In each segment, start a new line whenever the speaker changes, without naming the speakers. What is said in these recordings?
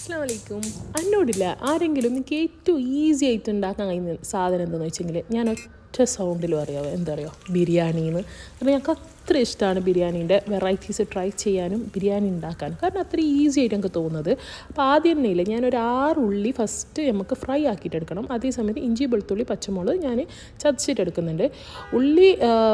അസ്സലാമു അലൈക്കും. എന്നോടില്ല ആരെങ്കിലും എനിക്ക് ഏറ്റവും ഈസി ആയിട്ട് ഉണ്ടാക്കാൻ കഴിയുന്ന സാധനം എന്താണെന്ന് വെച്ചെങ്കിൽ ഞാൻ ഒറ്റ സൗണ്ടിലും അറിയാമോ എന്താ പറയുക ബിരിയാണിന്ന്. കാരണം ഞങ്ങൾക്ക് അത്ര ഇഷ്ടമാണ് ബിരിയാണീൻ്റെ വെറൈറ്റീസ് ട്രൈ ചെയ്യാനും ബിരിയാണി ഉണ്ടാക്കാനും. കാരണം അത്ര ഈസി ആയിട്ട് എനിക്ക് തോന്നുന്നത്. അപ്പോൾ ആദ്യം തന്നെ ഇല്ല ഞാനൊരു 6 ഉള്ളി ഫസ്റ്റ് നമുക്ക് ഫ്രൈ ആക്കിയിട്ടെടുക്കണം. അതേസമയത്ത് ഇഞ്ചി വെളുത്തുള്ളി പച്ചമുളക് ഞാൻ ചതച്ചിട്ടെടുക്കുന്നുണ്ട്. ഉള്ളി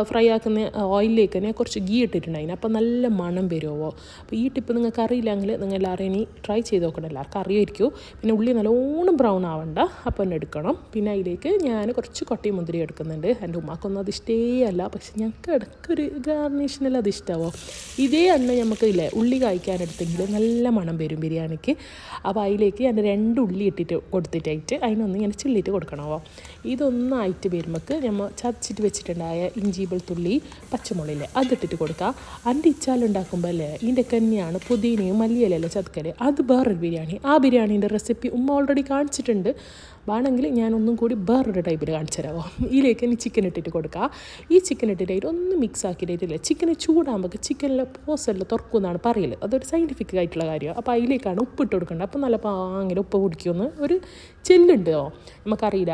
ഫ്രൈ ആക്കുന്ന ഓയിലിലേക്ക് തന്നെ കുറച്ച് ഗീ ഇട്ടിട്ടുണ്ടായിരുന്നു. അപ്പോൾ നല്ല മണം വരുമോ. അപ്പോൾ ഈ ടിപ്പ് നിങ്ങൾക്ക് അറിയില്ലെങ്കിൽ നിങ്ങൾ എല്ലാവരും ഇനി ട്രൈ ചെയ്ത് നോക്കണം. എല്ലാവർക്കും അറിയായിരിക്കും. പിന്നെ ഉള്ളി നല്ലോണം ബ്രൗൺ ആവണ്ട അപ്പം തന്നെ എടുക്കണം. പിന്നെ അതിലേക്ക് ഞാൻ കുറച്ച് കൊട്ടയും മുന്തിരി എടുക്കുന്നുണ്ട്. എൻ്റെ ഉമ്മാക്കൊന്നും അത് ഇഷ്ടേ അല്ല, പക്ഷെ ഞങ്ങൾക്ക് ഇടയ്ക്കൊരു ഗാർണിഷിനെല്ലാം അത് ഇഷ്ടമാവോ. ഇതേ എണ്ണ നമുക്ക് ഇല്ലേ ഉള്ളി കായ്ക്കാനെടുത്തെങ്കിൽ നല്ല മണം വരും ബിരിയാണിക്ക്. അപ്പോൾ അതിലേക്ക് ഞാൻ 2 ഉള്ളി ഇട്ടിട്ട് കൊടുത്തിട്ടായിട്ട് അതിനൊന്ന് ഇങ്ങനെ ചിള്ളിയിട്ട് കൊടുക്കണമോ. ഇതൊന്നായിട്ട് വരുമ്പോൾ നമ്മൾ ചതച്ചിട്ട് വെച്ചിട്ടുണ്ടായ ഇഞ്ചി വെളുത്തുള്ളി പച്ചമുളകില്ലേ അതിട്ടിട്ട് കൊടുക്കുക. അതിൻ്റെ ഇച്ചാലുണ്ടാക്കുമ്പോൾ അല്ലേ ഇതിൻ്റെ തന്നെയാണ് പുതിനയും മല്ലിയിലല്ലേ ചതക്കൽ. അത് വേറൊരു ബിരിയാണി. ആ ബിരിയാണീൻ്റെ റെസിപ്പി ഉമ്മ ഓൾറെഡി കാണിച്ചിട്ടുണ്ട്. വേണമെങ്കിൽ ഞാനൊന്നും കൂടി വേറൊരു ടൈപ്പിൽ കാണിച്ചു തരാമോ. ഇതിലേക്ക് ഇനി ചിക്കൻ ഇട്ടിട്ട് കൊടുക്കുക. ഈ ചിക്കൻ ഇട്ടിട്ടായിട്ട് ഒന്ന് മിക്സ് ആക്കിയിട്ടില്ല. ചിക്കന് ചൂടാകുമ്പോൾ ചിക്കനിലെ പോസെല്ലാം തുറക്കുമെന്നാണ് പറയൽ. അതൊരു സയൻറ്റിഫിക് ആയിട്ടുള്ള കാര്യമാണ്. അപ്പോൾ അതിലേക്കാണ് ഉപ്പിട്ട് കൊടുക്കേണ്ടത്. അപ്പോൾ നല്ല പാങ്ങനെ ഉപ്പ് കുടിക്കുമെന്ന് ഒരു ചെല്ലുണ്ടോ നമുക്കറിയില്ല.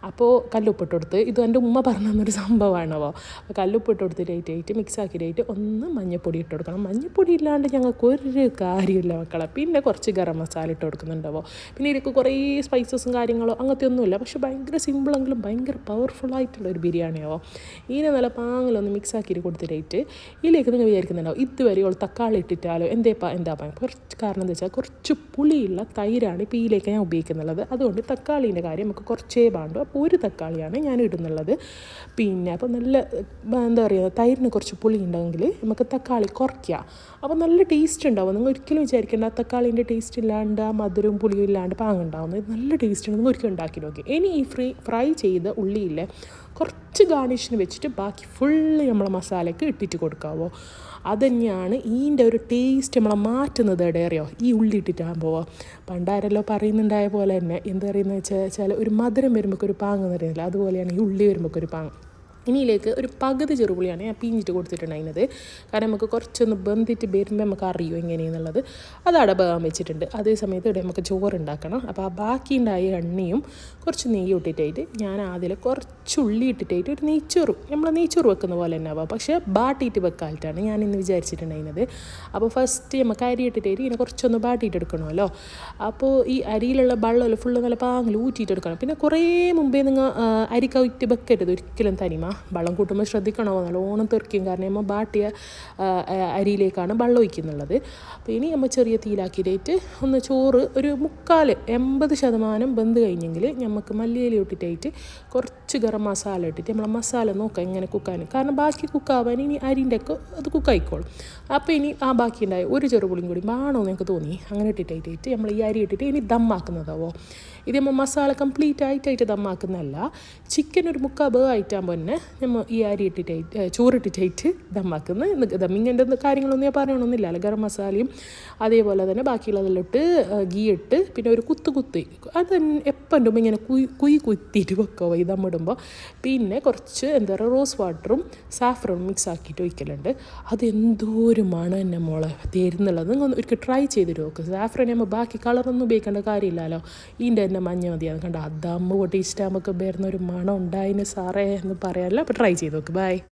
അപ്പോൾ കല്ലുപ്പിട്ട് കൊടുത്ത് ഇത് എൻ്റെ ഉമ്മ പറഞ്ഞൊരു സംഭവമാണോ. അപ്പോൾ കല്ലുപ്പിട്ട് കൊടുത്തിട്ടായിട്ട് മിക്സ് ആക്കിയിട്ടായിട്ട് ഒന്ന് മഞ്ഞൾപ്പൊടി ഇട്ട് കൊടുക്കണം. മഞ്ഞൾപ്പൊടി ഇല്ലാണ്ട് ഞങ്ങൾക്ക് ഒരു കാര്യമില്ല മക്കളെ. പിന്നെ കുറച്ച് ഗരം മസാല ഇട്ട് കൊടുക്കുന്നുണ്ടാവോ. പിന്നെ ഇതിലേക്ക് കുറേ സ്പൈസസും കാര്യങ്ങളും അങ്ങനത്തെ ഒന്നുമില്ല. പക്ഷെ ഭയങ്കര സിമ്പിളെങ്കിലും ഭയങ്കര പവർഫുള്ളായിട്ടുള്ള ഒരു ബിരിയാണിയാവോ. ഇതിനെ നല്ല പാങ്ങിലൊന്ന് മിക്സ് ആക്കിയിട്ട് കൊടുത്തിട്ടായിട്ട് ഇതിലേക്ക് നിങ്ങൾ വിചാരിക്കുന്നുണ്ടാവും ഇതുവരെ ഉള്ള തക്കാളി ഇട്ടിട്ടാലോ എന്താ കുറച്ച് കാരണം എന്താ വെച്ചാൽ കുറച്ച് പുളിയുള്ള തൈരാണ് ഇപ്പോൾ ഇതിലേക്ക് ഞാൻ ഉപയോഗിക്കുന്നുള്ളത്. അതുകൊണ്ട് തക്കാളീൻ്റെ കാര്യം നമുക്ക് കുറച്ചേ വേണ്ടു. അപ്പോൾ ഒരു തക്കാളിയാണ് ഞാൻ ഇടുന്നുള്ളത്. പിന്നെ അപ്പോൾ നല്ല എന്താ പറയുക തൈരിന് കുറച്ച് പുളി ഉണ്ടെങ്കിൽ നമുക്ക് തക്കാളി കുറയ്ക്കുക. അപ്പോൾ നല്ല ടേസ്റ്റ് ഉണ്ടാവും. നിങ്ങൾ ഒരിക്കലും വിചാരിക്കേണ്ട ആ തക്കാളീൻ്റെ ടേസ്റ്റ് ഇല്ലാണ്ട് ആ മധുരവും പുളിയും ഇല്ലാണ്ട് പാങ്ങുണ്ടാവുന്നത് നല്ല ടേസ്റ്റ് ഉണ്ട്. നിങ്ങൾ ഒരിക്കലും ഉണ്ടാക്കി നോക്കി. ഇനി ഈ ഫ്രൈ ചെയ്ത ഉള്ളിയില്ലേ കുറച്ച് ഗാർണിഷിന് വെച്ചിട്ട് ബാക്കി ഫുള്ള് നമ്മളെ മസാലയ്ക്ക് ഇട്ടിട്ട് കൊടുക്കാവോ. അതുതന്നെയാണ് ഇതിൻ്റെ ഒരു ടേസ്റ്റ് നമ്മളെ മാറ്റുന്നത്. എവിടെ അറിയോ ഈ ഉള്ളി ഇട്ടിട്ടാകുമ്പോൾ. പണ്ടാരല്ലോ പറയുന്നുണ്ടായ പോലെ തന്നെ എന്താ പറയുന്നത് വെച്ചാൽ ഒരു മധുരം വരുമ്പോൾ ഒരു പാങ്ങ് എന്ന് പറയുന്നില്ല, അതുപോലെയാണ് ഈ ഉള്ളി വരുമ്പോൾ ഒരു പാങ്ങ്. ഇനിയിലേക്ക് ഒരു പകുതി ചെറുപുളിയാണ് ഞാൻ പിഞ്ഞിട്ട് കൊടുത്തിട്ടുണ്ടായിരുന്നത്. കാരണം നമുക്ക് കുറച്ചൊന്ന് ബന്ധിട്ട് വരുമ്പോൾ നമുക്ക് അറിയും എങ്ങനെയെന്നുള്ളത്. അതവിടെ ബേകാൻ വെച്ചിട്ടുണ്ട്. അതേ സമയത്ത് ഇവിടെ നമുക്ക് ചോറുണ്ടാക്കണം. അപ്പോൾ ആ ബാക്കി ഉണ്ടായ എണ്ണയും കുറച്ച് നെയ്യ് ഇട്ടിട്ടായിട്ട് ഞാൻ അതിൽ കുറച്ച് ഉള്ളി ഇട്ടിട്ടായിട്ട് ഒരു നെയ്ച്ചോറ് നമ്മൾ നെയ്ച്ചോറ് വെക്കുന്ന പോലെ തന്നെ ആവാം, പക്ഷേ ബാട്ടിയിട്ട് വെക്കാനായിട്ടാണ് ഞാൻ ഇന്ന് വിചാരിച്ചിട്ടുണ്ടായിരുന്നത്. അപ്പോൾ ഫസ്റ്റ് നമുക്ക് അരി ഇട്ടിട്ടായിട്ട് ഇങ്ങനെ കുറച്ചൊന്ന് ബാട്ടിയിട്ട് എടുക്കണമല്ലോ. അപ്പോൾ ഈ അരിയിലുള്ള വെള്ളമല്ലോ ഫുള്ള് നല്ല പാങ്ങിൽ ഊറ്റിയിട്ടെടുക്കണം. പിന്നെ കുറേ മുമ്പേ നിങ്ങൾ അരി കവിറ്റ് വെക്കരുത് ഒരിക്കലും തനിമ. വെള്ളം കൂട്ടുമ്പോൾ ശ്രദ്ധിക്കണമോ, നല്ലോണം തെറിക്കും. കാരണം നമ്മൾ ബാട്ടിയ അരിയിലേക്കാണ് വെള്ളം ഒഴിക്കുന്നുള്ളത്. അപ്പോൾ ഇനി നമ്മൾ ചെറിയ തീയിലാക്കിയിട്ട് ഒന്ന് ചോറ് ഒരു 80% വെന്ത് കഴിഞ്ഞെങ്കിൽ നമുക്ക് മല്ലിയില ഇട്ടിട്ടായിട്ട് കുറച്ച് ഗരം മസാല ഇട്ടിട്ട് നമ്മളെ മസാല നോക്കാം ഇങ്ങനെ കുക്കാൻ. കാരണം ബാക്കി കുക്കാവാൻ ഇനി അരിൻ്റെ ഒക്കെ അത് കുക്കായിക്കോളും. അപ്പോൾ ഇനി ആ ബാക്കി ഉണ്ടായ ഒരു ചെറുപുളിയും കൂടി വേണമെന്ന് എനിക്ക് തോന്നി. അങ്ങനെ ഇട്ടിട്ടായിട്ട് നമ്മൾ ഈ അരി ഇട്ടിട്ട് ഇനി ദമ്മാക്കുന്നതാവോ. ഇത് നമ്മൾ മസാല കംപ്ലീറ്റ് ആയിട്ടായിട്ട് ദമ്മാക്കുന്നതല്ല. ചിക്കൻ ഒരു 3/4 ആയിട്ടാകുമ്പോൾ തന്നെ നമ്മൾ ഈ അരി ഇട്ടിട്ടായിട്ട് ചോറിട്ടിട്ടായിട്ട് ദമ്മാക്കുന്നത്. ദമ്മിങ്ങൻ്റെ കാര്യങ്ങളൊന്നും ഞാൻ പറയണമെന്നില്ല. ഗരം മസാലയും അതേപോലെ തന്നെ ബാക്കിയുള്ളതെല്ലാം ഇട്ട് ഗീ ഇട്ട് പിന്നെ ഒരു കുത്തി അത് എപ്പം ഇടുമ്പോൾ ഇങ്ങനെ കുത്തിയിട്ട് വെക്കുക ഈ ദമ്മിടുമ്പോൾ. പിന്നെ കുറച്ച് എന്താ പറയുക റോസ് വാട്ടറും സാഫ്രോണും മിക്സ് ആക്കിയിട്ട് ഒഴിക്കലുണ്ട്. അതെന്തോ ഒരു മണം തന്നെ മോളെ തരുന്നുള്ളത്. നിങ്ങൾ ഒരിക്കൽ ട്രൈ ചെയ്തിട്ട് നോക്കുക. സാഫ്രോൺ നമ്മൾ ബാക്കി കളറൊന്നും ഉപയോഗിക്കേണ്ട കാര്യമില്ലല്ലോ. ഇതിൻ്റെ തന്നെ മഞ്ഞ മതിയാണ് കണ്ട. ദമ്മ് പൊട്ടി ഇഷ്ടം നമുക്ക് വരുന്ന ഒരു മണം ഉണ്ടായിന് സാറേ എന്ന് പറയാമല്ലോ. അപ്പോൾ ട്രൈ ചെയ്ത് നോക്ക്. ബൈ.